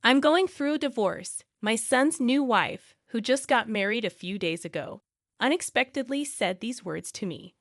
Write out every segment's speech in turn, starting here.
I'm going through a divorce. My son's new wife, who just got married a few days ago, unexpectedly said these words to me.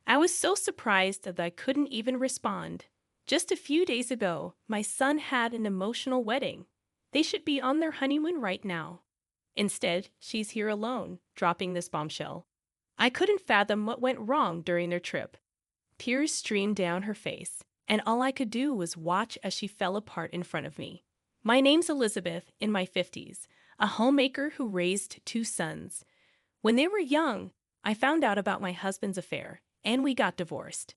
I was so surprised that I couldn't even respond. Just a few days ago, my son had an emotional wedding. They should be on their honeymoon right now. Instead, she's here alone, dropping this bombshell. I couldn't fathom what went wrong during their trip. Tears streamed down her face, and all I could do was watch as she fell apart in front of me. My name's Elizabeth, in my 50s, a homemaker who raised two sons. When they were young, I found out about my husband's affair, and we got divorced.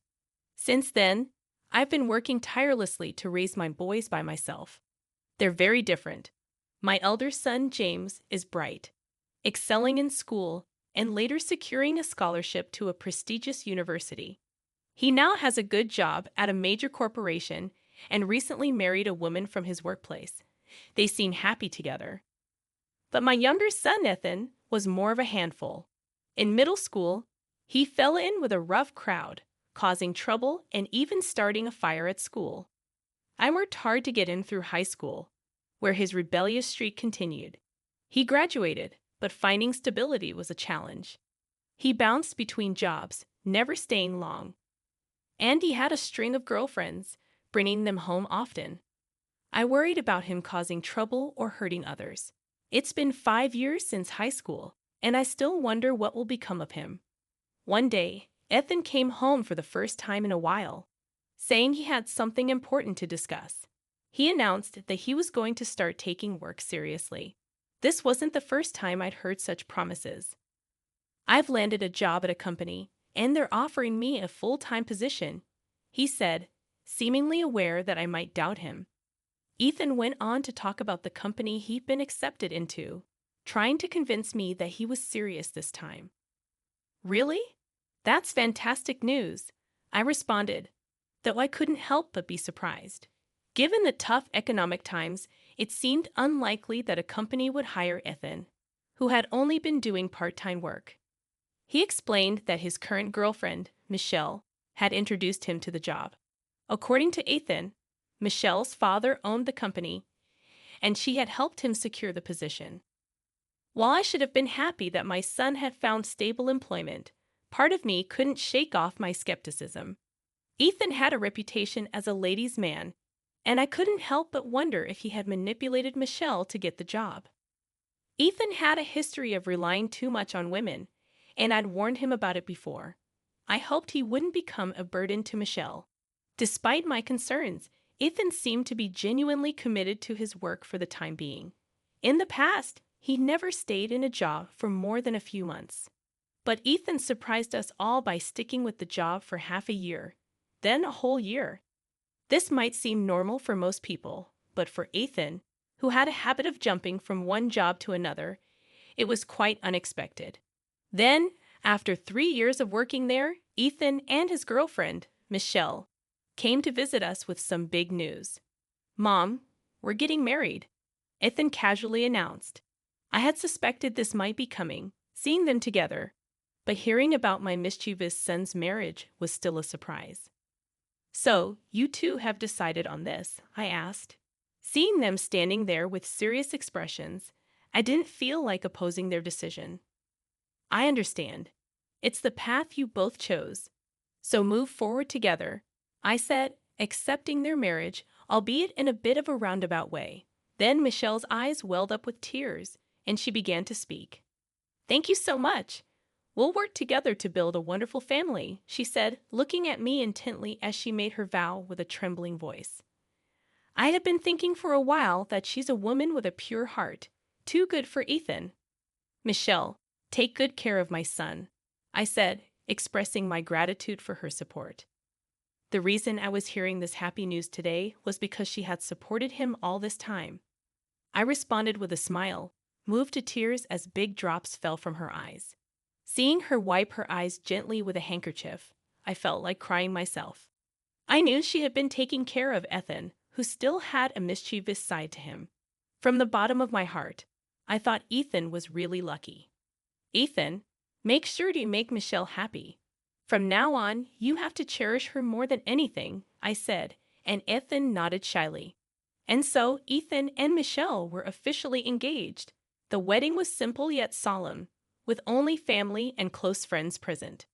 Since then, I've been working tirelessly to raise my boys by myself. They're very different. My elder son, James, is bright, excelling in school, and later securing a scholarship to a prestigious university. He now has a good job at a major corporation and recently married a woman from his workplace. They seem happy together. But my younger son, Ethan, was more of a handful. In middle school, he fell in with a rough crowd, causing trouble and even starting a fire at school. I worked hard to get him through high school, where his rebellious streak continued. He graduated, but finding stability was a challenge. He bounced between jobs, never staying long. And he had a string of girlfriends, bringing them home often. I worried about him causing trouble or hurting others. It's been 5 years since high school, and I still wonder what will become of him. One day, Ethan came home for the first time in a while, saying he had something important to discuss. He announced that he was going to start taking work seriously. This wasn't the first time I'd heard such promises. I've landed a job at a company, and they're offering me a full-time position, he said, seemingly aware that I might doubt him. Ethan went on to talk about the company he'd been accepted into, trying to convince me that he was serious this time. Really? That's fantastic news, I responded, though I couldn't help but be surprised. Given the tough economic times, it seemed unlikely that a company would hire Ethan, who had only been doing part-time work. He explained that his current girlfriend, Michelle, had introduced him to the job. According to Ethan, Michelle's father owned the company, and she had helped him secure the position. While I should have been happy that my son had found stable employment, part of me couldn't shake off my skepticism. Ethan had a reputation as a ladies' man, and I couldn't help but wonder if he had manipulated Michelle to get the job. Ethan had a history of relying too much on women, and I'd warned him about it before. I hoped he wouldn't become a burden to Michelle. Despite my concerns, Ethan seemed to be genuinely committed to his work for the time being. In the past, he never stayed in a job for more than a few months. But Ethan surprised us all by sticking with the job for half a year, then a whole year. This might seem normal for most people, but for Ethan, who had a habit of jumping from one job to another, it was quite unexpected. Then, after 3 years of working there, Ethan and his girlfriend, Michelle, came to visit us with some big news. "Mom, we're getting married," Ethan casually announced. I had suspected this might be coming, seeing them together, but hearing about my mischievous son's marriage was still a surprise. "So, you two have decided on this?" I asked. Seeing them standing there with serious expressions, I didn't feel like opposing their decision. "I understand. It's the path you both chose. So move forward together," I said, accepting their marriage, albeit in a bit of a roundabout way. Then Michelle's eyes welled up with tears, and she began to speak. "Thank you so much. We'll work together to build a wonderful family," she said, looking at me intently as she made her vow with a trembling voice. I had been thinking for a while that she's a woman with a pure heart, too good for Ethan. "Michelle, take good care of my son," I said, expressing my gratitude for her support. The reason I was hearing this happy news today was because she had supported him all this time. I responded with a smile, moved to tears as big drops fell from her eyes. Seeing her wipe her eyes gently with a handkerchief, I felt like crying myself. I knew she had been taking care of Ethan, who still had a mischievous side to him. From the bottom of my heart, I thought Ethan was really lucky. "Ethan, make sure to make Michelle happy. From now on, you have to cherish her more than anything," I said, and Ethan nodded shyly. And so Ethan and Michelle were officially engaged. The wedding was simple yet solemn, with only family and close friends present.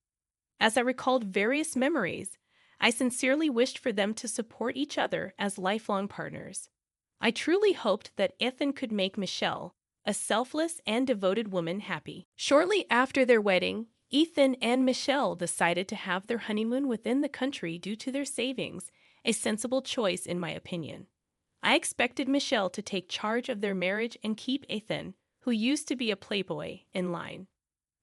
As I recalled various memories, I sincerely wished for them to support each other as lifelong partners. I truly hoped that Ethan could make Michelle, a selfless and devoted woman, happy. Shortly after their wedding, Ethan and Michelle decided to have their honeymoon within the country due to their savings, a sensible choice in my opinion. I expected Michelle to take charge of their marriage and keep Ethan, who used to be a playboy, in line.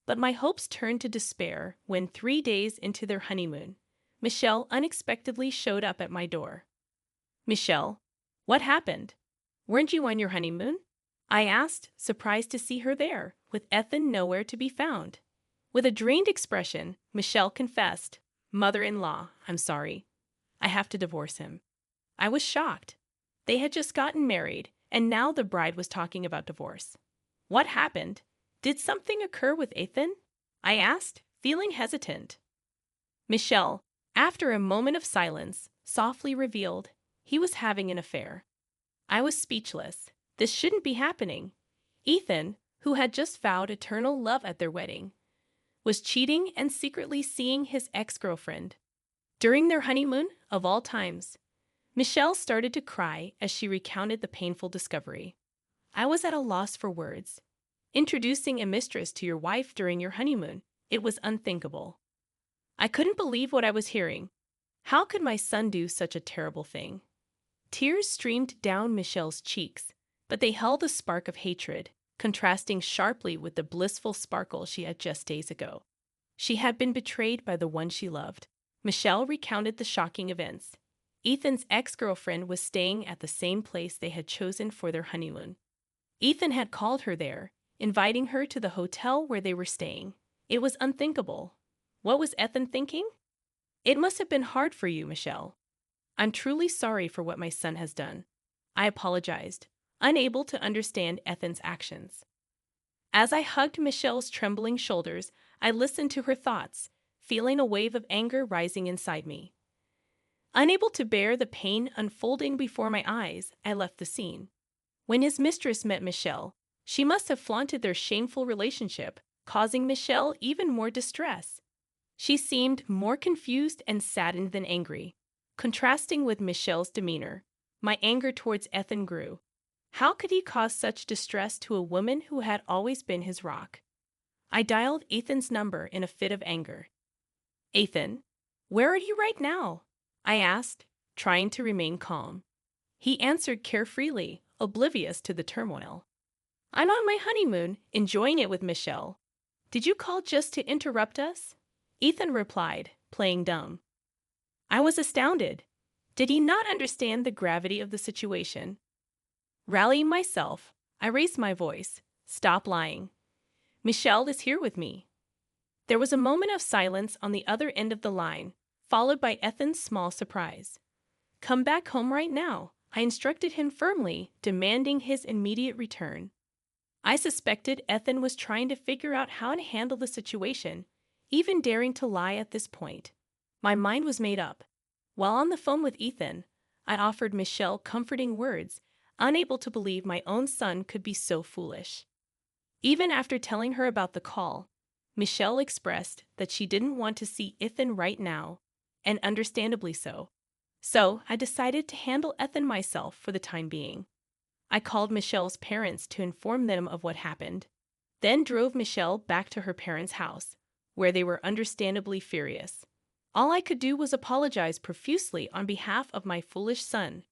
But my hopes turned to despair when 3 days into their honeymoon, Michelle unexpectedly showed up at my door. "Michelle, what happened? Weren't you on your honeymoon?" I asked, surprised to see her there, with Ethan nowhere to be found. With a drained expression, Michelle confessed, "Mother-in-law, I'm sorry. I have to divorce him." I was shocked. They had just gotten married, and now the bride was talking about divorce. "What happened? Did something occur with Ethan?" I asked, feeling hesitant. Michelle, after a moment of silence, softly revealed he was having an affair. I was speechless. This shouldn't be happening. Ethan, who had just vowed eternal love at their wedding, was cheating and secretly seeing his ex-girlfriend. During their honeymoon, of all times, Michelle started to cry as she recounted the painful discovery. I was at a loss for words. Introducing a mistress to your wife during your honeymoon, it was unthinkable. I couldn't believe what I was hearing. How could my son do such a terrible thing? Tears streamed down Michelle's cheeks, but they held a spark of hatred, contrasting sharply with the blissful sparkle she had just days ago. She had been betrayed by the one she loved. Michelle recounted the shocking events. Ethan's ex-girlfriend was staying at the same place they had chosen for their honeymoon. Ethan had called her there, inviting her to the hotel where they were staying. It was unthinkable. What was Ethan thinking? "It must have been hard for you, Michelle. I'm truly sorry for what my son has done." I apologized, unable to understand Ethan's actions. As I hugged Michelle's trembling shoulders, I listened to her thoughts, feeling a wave of anger rising inside me. Unable to bear the pain unfolding before my eyes, I left the scene. When his mistress met Michelle, she must have flaunted their shameful relationship, causing Michelle even more distress. She seemed more confused and saddened than angry. Contrasting with Michelle's demeanor, my anger towards Ethan grew. How could he cause such distress to a woman who had always been his rock? I dialed Ethan's number in a fit of anger. "Ethan, where are you right now?" I asked, trying to remain calm. He answered carefreely, oblivious to the turmoil. "I'm on my honeymoon, enjoying it with Michelle. Did you call just to interrupt us?" Ethan replied, playing dumb. I was astounded. Did he not understand the gravity of the situation? Rallying myself, I raised my voice. "Stop lying. Michelle is here with me." There was a moment of silence on the other end of the line, followed by Ethan's small surprise. "Come back home right now," I instructed him firmly, demanding his immediate return. I suspected Ethan was trying to figure out how to handle the situation, even daring to lie at this point. My mind was made up. While on the phone with Ethan, I offered Michelle comforting words, unable to believe my own son could be so foolish. Even after telling her about the call, Michelle expressed that she didn't want to see Ethan right now, and understandably so. So I decided to handle Ethan myself for the time being. I called Michelle's parents to inform them of what happened, then drove Michelle back to her parents' house, where they were understandably furious. All I could do was apologize profusely on behalf of my foolish son.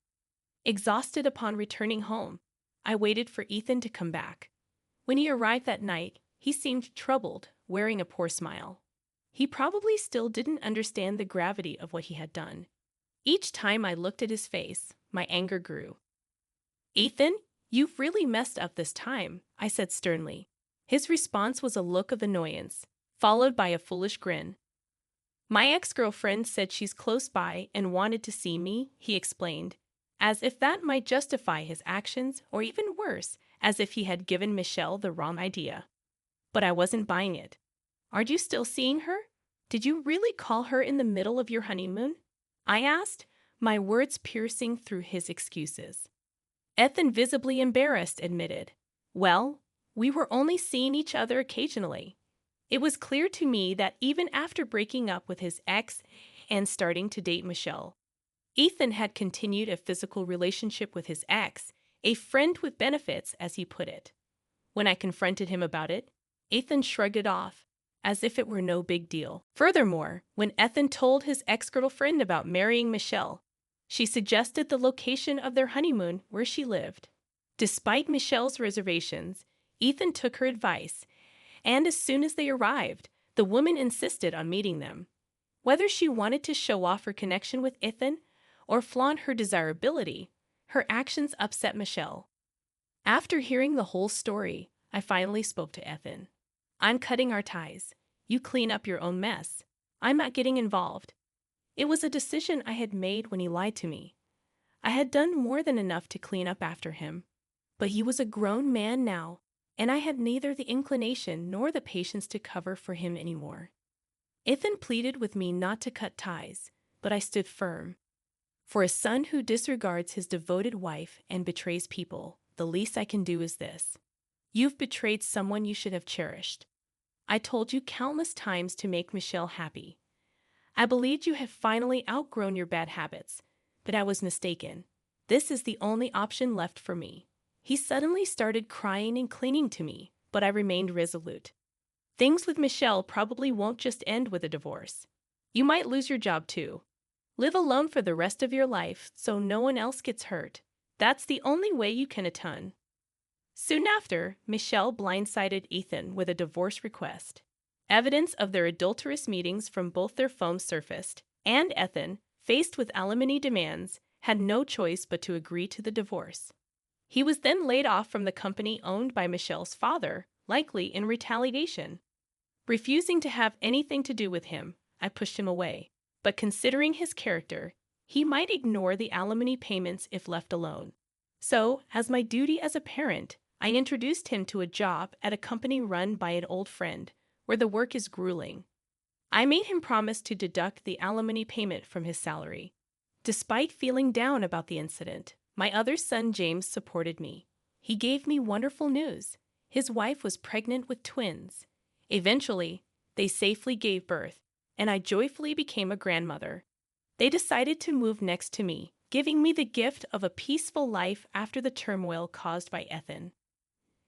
Exhausted upon returning home, I waited for Ethan to come back. When he arrived that night, he seemed troubled, wearing a poor smile. He probably still didn't understand the gravity of what he had done. Each time I looked at his face, my anger grew. "Ethan, you've really messed up this time," I said sternly. His response was a look of annoyance, followed by a foolish grin. "My ex-girlfriend said she's close by and wanted to see me," he explained, as if that might justify his actions, or even worse, as if he had given Michelle the wrong idea. But I wasn't buying it. "Are you still seeing her? Did you really call her in the middle of your honeymoon?" I asked, my words piercing through his excuses. Ethan, visibly embarrassed, admitted, "Well, we were only seeing each other occasionally." It was clear to me that even after breaking up with his ex and starting to date Michelle, Ethan had continued a physical relationship with his ex, a friend with benefits, as he put it. When I confronted him about it, Ethan shrugged it off, as if it were no big deal. Furthermore, when Ethan told his ex-girlfriend about marrying Michelle, she suggested the location of their honeymoon where she lived. Despite Michelle's reservations, Ethan took her advice, and as soon as they arrived, the woman insisted on meeting them. Whether she wanted to show off her connection with Ethan or flaunt her desirability, her actions upset Michelle. After hearing the whole story, I finally spoke to Ethan. "I'm cutting our ties. You clean up your own mess. I'm not getting involved." It was a decision I had made when he lied to me. I had done more than enough to clean up after him. But he was a grown man now, and I had neither the inclination nor the patience to cover for him anymore. Ethan pleaded with me not to cut ties, but I stood firm. For a son who disregards his devoted wife and betrays people, the least I can do is this. "You've betrayed someone you should have cherished. I told you countless times to make Michelle happy. I believed you had finally outgrown your bad habits, but I was mistaken. This is the only option left for me." He suddenly started crying and clinging to me, but I remained resolute. "Things with Michelle probably won't just end with a divorce. You might lose your job too. Live alone for the rest of your life so no one else gets hurt. That's the only way you can atone." Soon after, Michelle blindsided Ethan with a divorce request. Evidence of their adulterous meetings from both their phones surfaced, and Ethan, faced with alimony demands, had no choice but to agree to the divorce. He was then laid off from the company owned by Michelle's father, likely in retaliation. Refusing to have anything to do with him, I pushed him away. But considering his character, he might ignore the alimony payments if left alone. So, as my duty as a parent, I introduced him to a job at a company run by an old friend, where the work is grueling. I made him promise to deduct the alimony payment from his salary. Despite feeling down about the incident, my other son James supported me. He gave me wonderful news. His wife was pregnant with twins. Eventually, they safely gave birth, and I joyfully became a grandmother. They decided to move next to me, giving me the gift of a peaceful life after the turmoil caused by Ethan.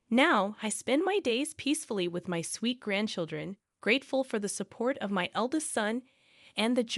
Now, I spend my days peacefully with my sweet grandchildren, grateful for the support of my eldest son and the joy